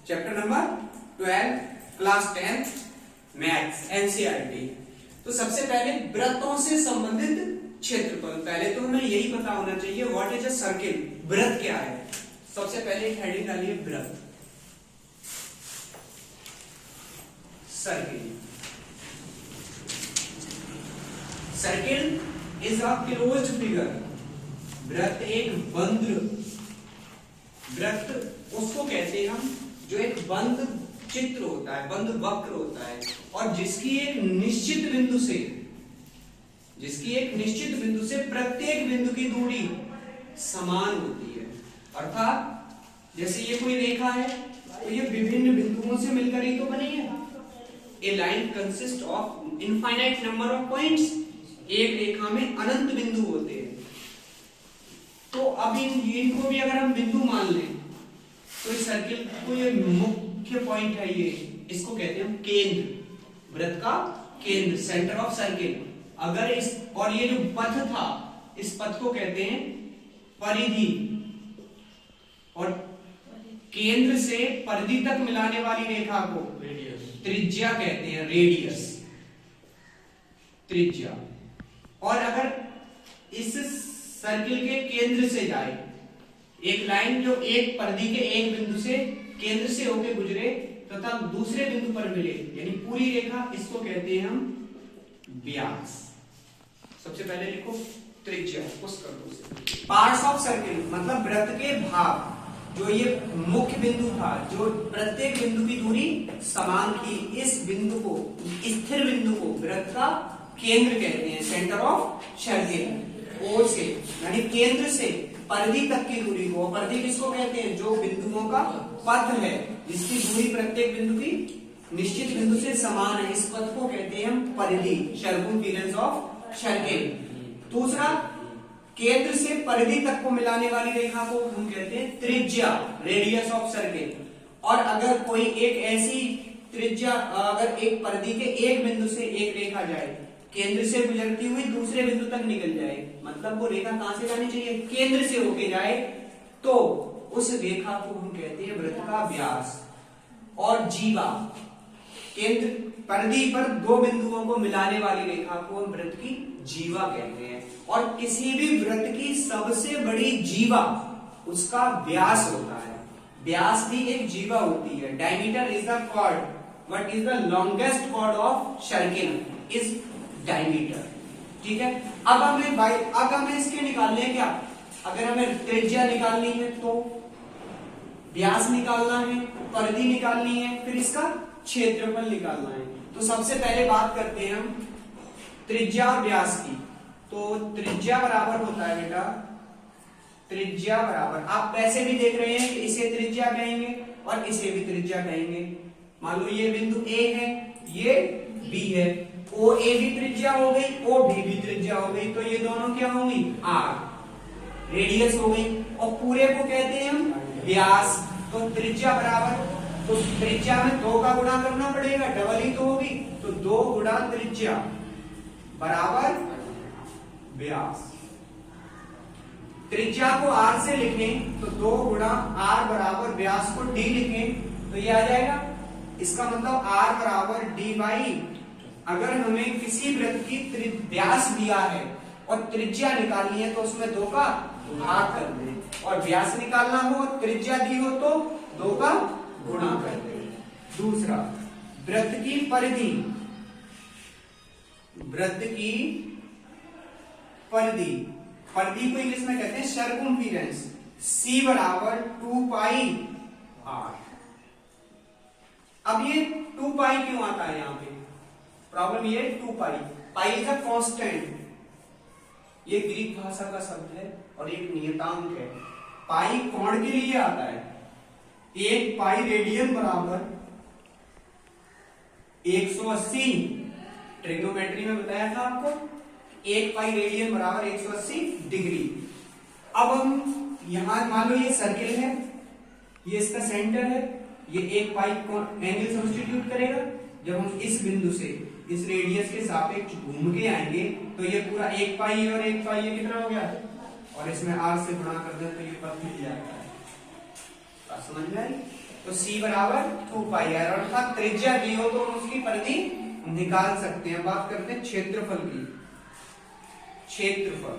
Chapter number 12 class 10 maths NCERT. तो सबसे पहले वृत्तों से संबंधित क्षेत्रफल, पहले तो हमें यही पता होना चाहिए व्हाट इज अ सर्किल, वृत्त क्या है। सबसे पहले एक हेडिंग डालिए वृत्त, circle. Circle is a closed figure, वृत्त एक बंद, वृत्त उसको कहते हैं हम जो एक बंद चित्र होता है, बंद वक्र होता है और जिसकी एक निश्चित बिंदु से प्रत्येक बिंदु की दूरी समान होती है। अर्थात जैसे ये कोई रेखा है तो ये विभिन्न बिंदुओं से मिलकर ही तो बनी है। A line consist of infinite number of points, एक रेखा में अनंत बिंदु होते हैं। तो अब इनको भी अगर हम बिंदु मान लें तो इस सर्किल को ये मुख्य पॉइंट है, ये इसको कहते हैं हम केंद्र, वृत्त का केंद्र, सेंटर ऑफ सर्किल। अगर इस और ये जो पथ था, इस पथ को कहते हैं परिधि, और केंद्र से परिधि तक मिलाने वाली रेखा को त्रिज्या कहते हैं, रेडियस, त्रिज्या। और अगर इस सर्किल के केंद्र से जाए एक लाइन जो एक परिधि के एक बिंदु से केंद्र से होकर गुजरे तथा दूसरे बिंदु पर मिले, यानी पूरी रेखा, इसको कहते हैं हम व्यास। सबसे पहले लिखो त्रिज्या, उस कर दो। पार्ट्स ऑफ सर्किल मतलब वृत्त के भाग, जो ये मुख्य बिंदु था, जो प्रत्येक बिंदु की दूरी समान थी, इस बिंदु को, स्थिर बिंदु को वृत्त का केंद्र कहते हैं, सेंटर ऑफ सर्किल। ओ से यानी केंद्र से परिधि तक की दूरी को, परिधि किसको कहते हैं, जो बिंदुओं का पथ है जिसकी दूरी प्रत्येक बिंदु की निश्चित बिंदु से समान है, इस पथ को कहते हैं हम परिधि, सर्कमफेरेंस ऑफ सर्किल। दूसरा, केंद्र से परिधि तक को मिलाने वाली रेखा को हम कहते हैं त्रिज्या, रेडियस ऑफ सर्किल। और अगर कोई एक ऐसी त्रिज्या, अगर एक परिधि के एक बिंदु से एक रेखा जाए, केंद्र से गुजरती हुई दूसरे बिंदु तक निकल जाए, मतलब वो रेखा कहां से जानी चाहिए, केंद्र से होके जाए, तो उस रेखा को हम कहते हैं वृत्त का व्यास। और जीवा, केंद्र परिधि पर दो बिंदुओं को मिलाने वाली रेखा को हम वृत्त की जीवा कहते हैं। और किसी भी वृत्त की सबसे बड़ी जीवा उसका व्यास होता है, व्यास भी एक जीवा होती है। Diameter is the chord, what is the longest chord of circle is diameter. ठीक है, अब हमें इसके निकालने हैं क्या, अगर हमें त्रिज्या निकालनी है तो व्यास निकालना है, परिधि निकालनी है, फिर इसका क्षेत्रफल निकालना है। तो सबसे पहले बात करते हैं हम त्रिज्या और व्यास की। तो त्रिज्या बराबर होता है बेटा, त्रिज्या बराबर, आप वैसे भी देख रहे हैं कि इसे त्रिज्या कहेंगे और इसे भी त्रिज्या कहेंगे। मान लो ये बिंदु ए है, ये बी है, ओ ए भी त्रिज्या हो गई, ओ बी भी त्रिज्या हो गई, तो ये दोनों क्या होंगी, आर, रेडियस हो गई। और पूरे को कहते हैं हम व्यास। तो त्रिज्या बराबर, तो त्रिज्या में 2 का गुणा करना पड़ेगा, डबल ही तो होगी, तो 2 गुणा त्रिज्या बराबर व्यास। त्रिज्या को आर से लिखें तो 2 गुणा आर बराबर व्यास को डी लिखें तो ये आ जाएगा। इसका मतलब आर बराबर डी बाई, अगर हमें किसी वृत्त की व्यास दिया है और त्रिज्या निकालनी है तो उसमें 2 का भाग कर दें, और व्यास निकालना हो, त्रिज्या दी हो तो 2 का गुणा कर दें। दूसरा, वृत्त की परिधि, वृत्त की परिधि, परिधि को इंग्लिश में कहते हैं सर्कमफेरेंस, C बराबर 2 पाई आर। अब ये 2 पाई क्यों आता है यहां पे, प्रॉब्लम ये 2 पाई, पाई इज अ कांस्टेंट, ये ग्रीक भाषा का शब्द है और एक नियतांक है। पाई कोण के लिए आता है, 1 पाई रेडियन बराबर 180, ट्रिग्नोमेट्री में बताया था आपको, 1 पाई रेडियन बराबर 180 डिग्री। अब हम यहां मान लो ये सर्किल है, ये इसका सेंटर है, ये 1 पाई एंगल सब्स्टिट्यूट करेगा। जब हम इस बिंदु से इस रेडियस के सापेक्ष घूम के आएंगे तो ये पूरा 1 पाई और 1 पाई ये कितना हो गया, और इसमें आर से गुणा कर दे तो ये पथ मिल जाएगा। समझ में आई? तो c बराबर 2πr, अर्थात त्रिज्या दी हो तो हम उसकी परिधि निकाल सकते हैं। बात करते हैं क्षेत्रफल की। क्षेत्रफल,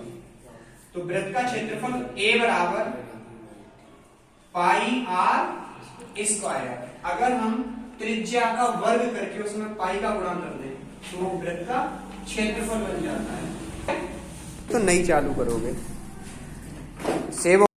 तो वृत्त का क्षेत्रफल a बराबर पाई r स्क्वायर। अगर हम त्रिज्या का वर्ग करके उसमें पाई का गुणा कर दें तो वो वृत्त का क्षेत्रफल बन जाता है। तो नहीं चालू करोगे सेव